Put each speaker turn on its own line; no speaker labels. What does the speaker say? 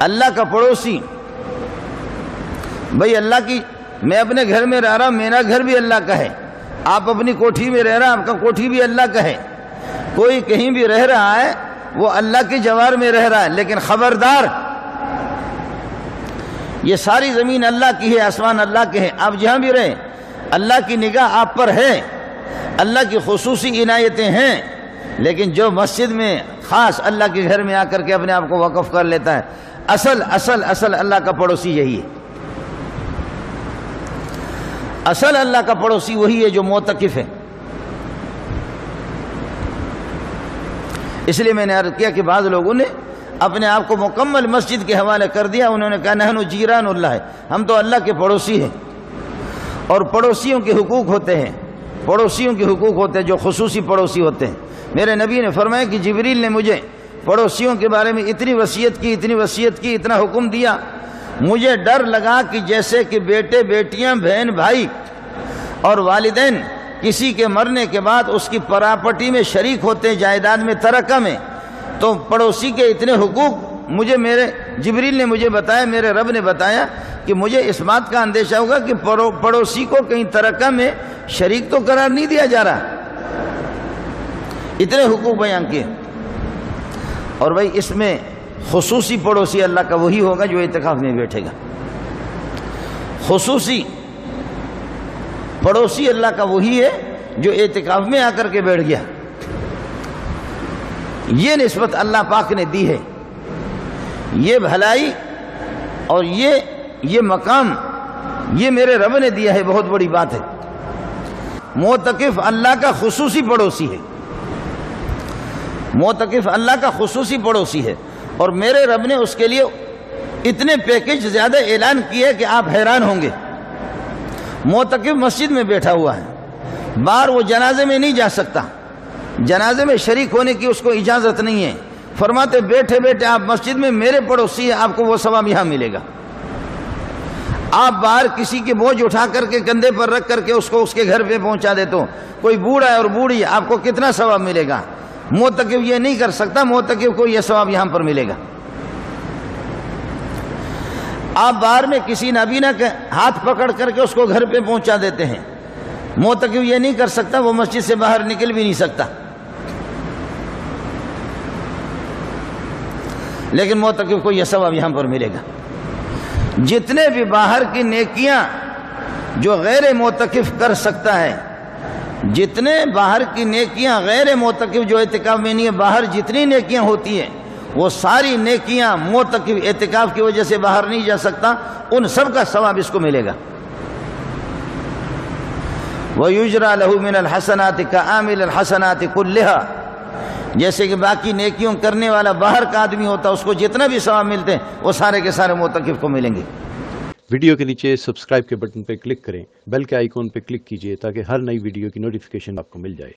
اللہ کا پڑوسی، بھئی اللہ کی، میں اپنے گھر میں رہ رہا ہوں، میرا گھر بھی اللہ کا ہے، آپ اپنی کوٹھی میں رہ رہا ہیں، آپ کا کوٹھی بھی اللہ کا ہے، کوئی کہیں بھی رہ رہا ہے وہ اللہ کے جوار میں رہ رہا ہے، لیکن خبردار یہ ساری زمین اللہ کی ہے، آسمان اللہ کے ہیں، آپ جہاں بھی رہیں اللہ کی نگاہ آپ پر ہے، اللہ کی خصوصی عنایتیں ہیں، لیکن جو مسجد میں خاص اللہ کے گھر میں آ کر کے اپنے آپ کو وقف کر لیتا ہے، اصل اللہ کا پڑوسی یہی ہے۔ اصل اللہ کا پڑوسی وہی ہے جو معتکف ہے۔ اس لیے میں نے عرض کیا کہ بعض لوگوں نے اپنے آپ کو مکمل مسجد کے حوالے کر دیا، انہوں نے کہا نحن جیران اللہ ہے، ہم تو اللہ کے پڑوسی ہیں، اور پڑوسیوں کے حقوق ہوتے ہیں، پڑوسیوں کے حقوق ہوتے ہیں جو خصوصی پڑوسی ہوتے ہیں۔ میرے نبی نے فرمایا کہ جبریل نے مجھے پڑوسیوں کے بارے میں اتنی وصیت کی، اتنا حکم دیا، مجھے ڈر لگا کہ جیسے کہ بیٹے بیٹیاں، بہن بھائی اور والدین کسی کے مرنے کے بعد اس کی پراپرٹی میں شریک ہوتے ہیں، جائیداد میں، ترکہ میں، تو پڑوسی کے اتنے حقوق مجھے میرے جبریل نے مجھے بتایا، میرے رب نے بتایا کہ مجھے اس بات کا اندیشہ ہوگا کہ پڑوسی کو کہیں ترکہ میں شریک تو قرار نہیں دیا جا رہا، اتنے حقوق بیان کیے۔ اور بھائی اس میں خصوصی پڑوسی اللہ کا وہی ہوگا جو اعتکاف میں بیٹھے گا، خصوصی پڑوسی اللہ کا وہی ہے جو اعتکاف میں آ کر کے بیٹھ گیا۔ یہ نسبت اللہ پاک نے دی ہے، یہ بھلائی اور یہ مقام یہ میرے رب نے دیا ہے، بہت بڑی بات ہے۔ معتکف اللہ کا خصوصی پڑوسی ہے، معتکف اللہ کا خصوصی پڑوسی ہے، اور میرے رب نے اس کے لیے اتنے پیکج زیادہ اعلان کیے کہ آپ حیران ہوں گے۔ معتکف مسجد میں بیٹھا ہوا ہے، باہر وہ جنازے میں نہیں جا سکتا، جنازے میں شریک ہونے کی اس کو اجازت نہیں ہے، فرماتے بیٹھے بیٹھے آپ مسجد میں میرے پڑوسی ہیں، آپ کو وہ ثواب یہاں ملے گا۔ آپ باہر کسی کے بوجھ اٹھا کر کے کندھے پر رکھ کر کے اس کو اس کے گھر پہ پہنچا دیتے ہو، کوئی بوڑھا ہے اور بوڑھی ہے، آپ کو کتنا ثواب ملے گا؟ معتکف یہ نہیں کر سکتا، معتکف کو یہ ثواب یہاں پر ملے گا۔ آپ باہر میں کسی نابینا کے ہاتھ پکڑ کر کے اس کو گھر پہ پہنچا دیتے ہیں، معتکف یہ نہیں کر سکتا، وہ مسجد سے باہر نکل بھی نہیں سکتا، لیکن معتکف کو یہ ثواب یہاں پر ملے گا۔ جتنے بھی باہر کی نیکیاں جو غیر معتکف کر سکتا ہے، جتنے باہر کی نیکیاں غیر معتکف جو اعتکاف میں نہیں ہے، باہر جتنی نیکیاں ہوتی ہیں وہ ساری نیکیاں معتکف اعتکاف کی وجہ سے باہر نہیں جا سکتا، ان سب کا ثواب اس کو ملے گا۔ وَيُجْرَى لَهُ مِنَ الْحَسَنَاتِ كَعَامِلِ الْحَسَنَاتِ كُلِّهَا، جیسے کہ باقی نیکیوں کرنے والا باہر کا آدمی ہوتا ہے، اس کو جتنا بھی ثواب ملتے ہیں وہ سارے کے سارے معتکف کو ملیں گے۔
ویڈیو کے نیچے سبسکرائب کے بٹن پہ کلک کریں، بیل کے آئیکن پہ کلک کیجئے تاکہ ہر نئی ویڈیو کی نوٹیفیکیشن آپ کو مل جائے۔